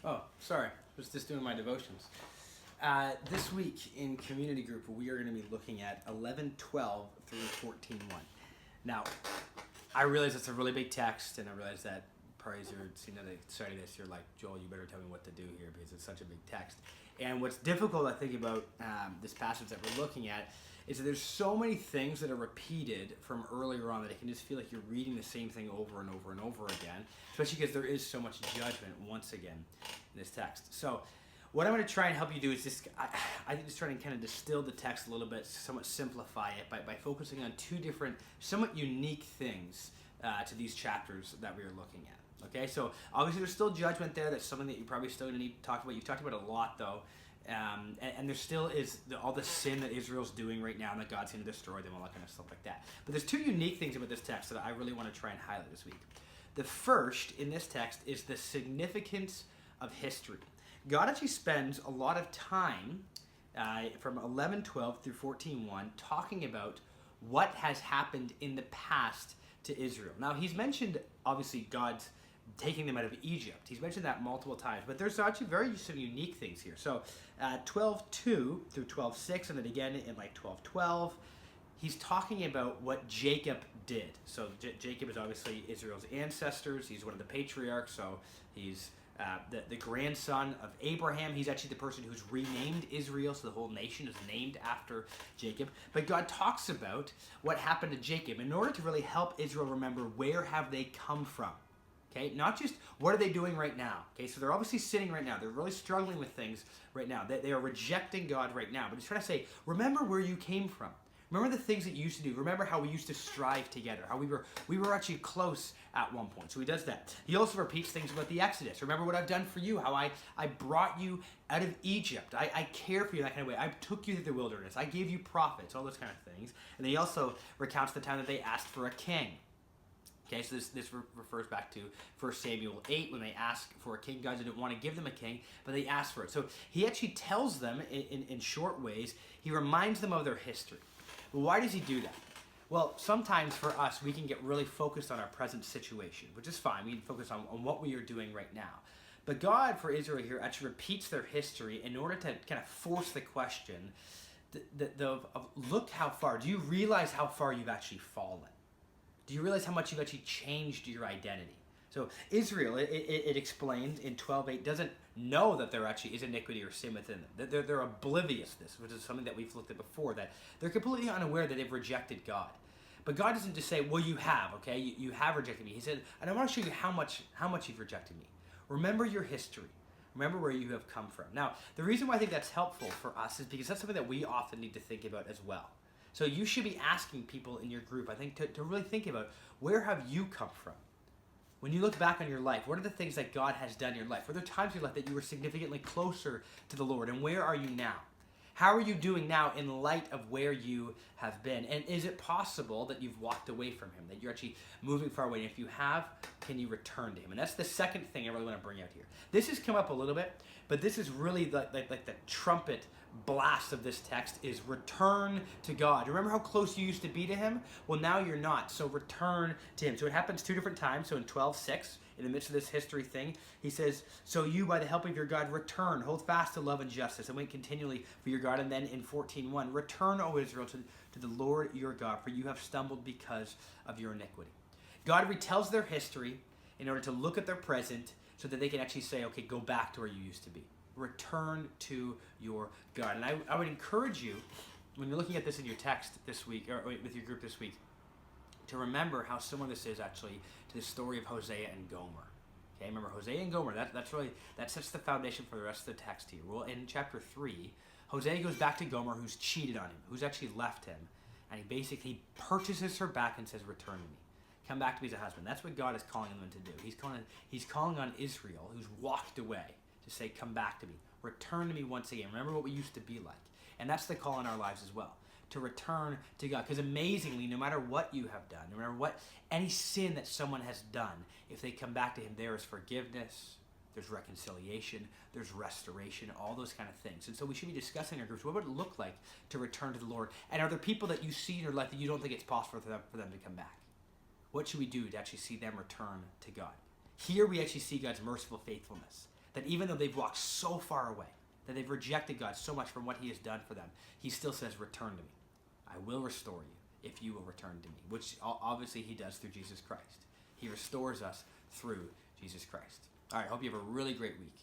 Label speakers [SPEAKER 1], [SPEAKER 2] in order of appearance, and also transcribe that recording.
[SPEAKER 1] Oh, sorry. I was just doing my devotions. This week in community group, we are going to be looking at 11:12 through 14:1. Now, I realize it's a really big text, and I realize that probably as you're seeing at the start of this, you're like, Joel, you better tell me what to do here because it's such a big text. And what's difficult, I think, about this passage that we're looking at is that there's so many things that are repeated from earlier on that it can just feel like you're reading the same thing over and over and over again, especially because there is so much judgment once again in this text. So what I'm going to try and help you do is just, I think just trying to kind of distill the text a little bit, somewhat simplify it by focusing on two different, somewhat unique things to these chapters that we are looking at. Okay, so obviously there's still judgment there. That's something that you probably still going to need to talk about. You've talked about it a lot, though. And there still is all the sin that Israel's doing right now and that God's going to destroy them, all that kind of stuff like that. But there's two unique things about this text that I really want to try and highlight this week. The first in this text is the significance of history. God actually spends a lot of time from 11:12 through 14:1 talking about what has happened in the past to Israel. Now, he's mentioned, obviously, God's taking them out of Egypt. He's mentioned that multiple times, but there's actually some unique things here. So 12:2 through 12:6, and then again in like 12:12, he's talking about what Jacob did. So Jacob is obviously Israel's ancestors. He's one of the patriarchs, so he's the grandson of Abraham. He's actually the person who's renamed Israel, so the whole nation is named after Jacob. But God talks about what happened to Jacob in order to really help Israel remember where have they come from. Okay, not just what are they doing right now. Okay, so they're obviously sinning right now. They're really struggling with things right now. They are rejecting God right now. But he's trying to say, remember where you came from. Remember the things that you used to do. Remember how we used to strive together. How we were actually close at one point. So he does that. He also repeats things about the Exodus. Remember what I've done for you. How I brought you out of Egypt. I care for you in that kind of way. I took you through the wilderness. I gave you prophets. All those kind of things. And then he also recounts the time that they asked for a king. Okay, so this refers back to 1 Samuel 8 when they asked for a king. God didn't want to give them a king, but they asked for it. So he actually tells them in short ways. He reminds them of their history. But why does he do that? Well, sometimes for us, we can get really focused on our present situation, which is fine. We can focus on what we are doing right now. But God, for Israel here, actually repeats their history in order to kind of force the question of look how far. Do you realize how far you've actually fallen? Do you realize how much you've actually changed your identity? So Israel, it explains in 12:8, doesn't know that there actually is iniquity or sin within them. They're oblivious to this, which is something that we've looked at before, that they're completely unaware that they've rejected God. But God doesn't just say, well, you have, okay? You have rejected me. He said, and I want to show you how much you've rejected me. Remember your history. Remember where you have come from. Now, the reason why I think that's helpful for us is because that's something that we often need to think about as well. So you should be asking people in your group, I think, to really think about, where have you come from? When you look back on your life, what are the things that God has done in your life? Were there times in your life that you were significantly closer to the Lord? And where are you now? How are you doing now in light of where you have been? And is it possible that you've walked away from him, that you're actually moving far away? And if you have, can you return to him? And that's the second thing I really want to bring out here. This has come up a little bit, but this is really like the trumpet blast of this text is return to God. Remember how close you used to be to him? Well, now you're not, so return to him. So it happens two different times. So in 12:6, in the midst of this history thing, he says, so you, by the help of your God, return, hold fast to love and justice, and wait continually for your God. And then in 14:1, return, O Israel, to the Lord your God, for you have stumbled because of your iniquity. God retells their history in order to look at their present so that they can actually say, okay, go back to where you used to be. Return to your God. And I would encourage you, when you're looking at this in your text this week, or with your group this week, to remember how similar this is actually to the story of Hosea and Gomer. Okay, remember Hosea and Gomer, that sets the foundation for the rest of the text here. Well, in chapter 3, Hosea goes back to Gomer, who's cheated on him, who's actually left him, and he basically purchases her back and says, return to me. Come back to me as a husband. That's what God is calling them to do. He's calling on Israel, who's walked away, to say, come back to me. Return to me once again. Remember what we used to be like. And that's the call in our lives as well, to return to God. Because amazingly, no matter what you have done, no matter what, any sin that someone has done, if they come back to him, there is forgiveness, there's reconciliation, there's restoration, all those kind of things. And so we should be discussing in our groups, what would it look like to return to the Lord? And are there people that you see in your life that you don't think it's possible for them to come back? What should we do to actually see them return to God? Here we actually see God's merciful faithfulness. That even though they've walked so far away, that they've rejected God so much from what he has done for them, he still says, return to me. I will restore you if you will return to me, which obviously he does through Jesus Christ. He restores us through Jesus Christ. All right, hope you have a really great week.